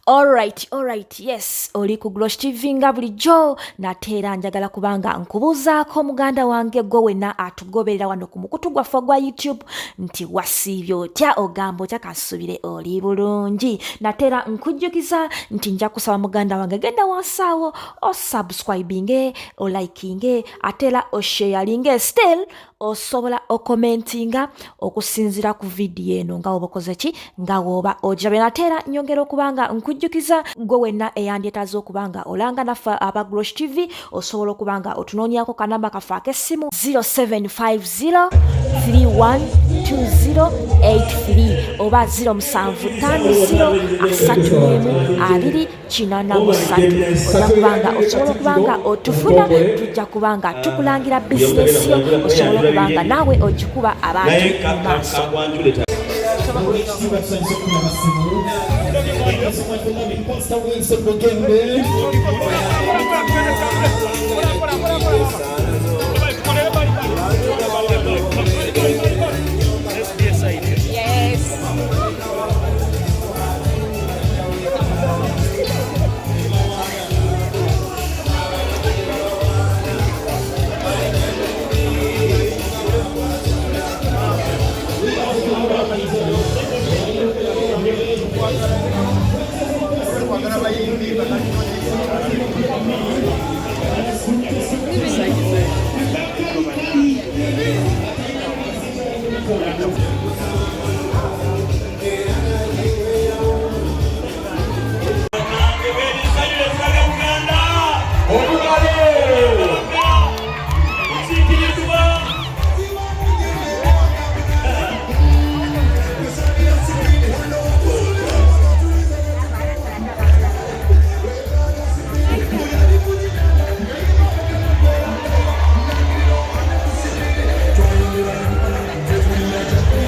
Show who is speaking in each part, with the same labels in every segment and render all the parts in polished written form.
Speaker 1: Alright, yes, oli ku Glosh TV nga bulijjo nateera njagala kubanga nkubuuzaako muganda wange gwe wenna atugoberera wano ku mukutu gwaffe gwa YouTube nti wasiibye otya ogamba otya kasubire oli bulungi. Nateera nkujjukiza nti nja kusaba muganda wange genda wansaawo o subscribinge o likinge ateera o sharinge still osobola okomentinga okusinzira ku video eno nga obokoze ki nga woba ojabe. Nateera nyongera okubanga nkujjukiza gwe wenna eyandyetaaze okubanga olanga naffe aba Glosh TV osobola okubanga otunoonyako kanamba kaffe ak'essimu 0750 312083 oba 0750 ojja kubanga osobola okubanga otufuna tujja kubanga tukulangira bizinesi yo osobola okubanga naawe ogikuba abantu mu maaso.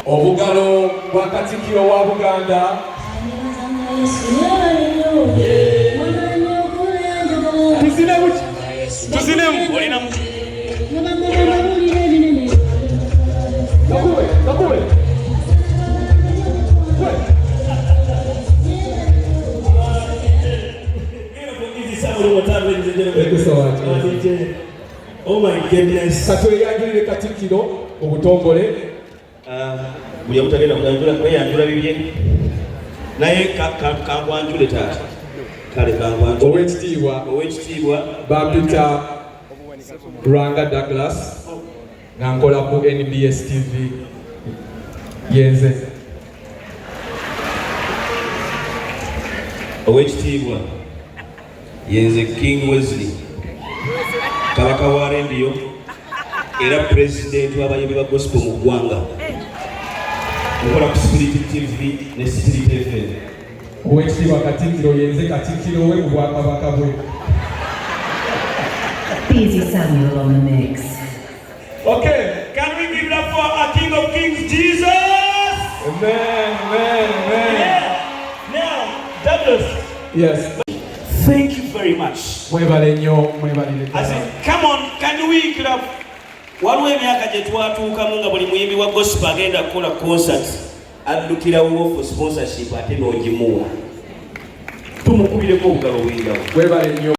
Speaker 2: Obugalo bwa Katikiro wa Buganda.
Speaker 3: Oh my goodness.
Speaker 2: Katweyangirire Katikiro obutongole.
Speaker 3: Buya mutagenda kuyanjula kweyanjula bibye naye kangwanjule taata kale kangwanjule owekitiibwa bampita Ranga Douglas nga nkola ku NBS TV yenze owekitiibwa yenze King Wesley kabaka wa rendiyo era president w'abayimbi ba gospel mu ggwanga. Nkola ku Spirit TV ne Spirit FM.
Speaker 2: Owekitiibwa Katikiro yenze Katikiro we mu bwakabaka bwe.
Speaker 4: Busy Samuel on the mix.
Speaker 3: Okay, can we give it up for our King of Kings, Jesus?
Speaker 2: Amen.
Speaker 3: Yeah. Now, Douglas.
Speaker 2: Yes.
Speaker 3: Thank you very much.
Speaker 2: Mwebale nnyo, mwebalire.
Speaker 3: I said, come on, can we clap? Waliwo emyaka gye twatuukamu nga buli muyimbi wa gospel agenda kukola concert addukirawo for sponsorship ate n'ogimuwa. Tumukubireko obugalo bw'enjawulo.
Speaker 2: Mwebale nnyo.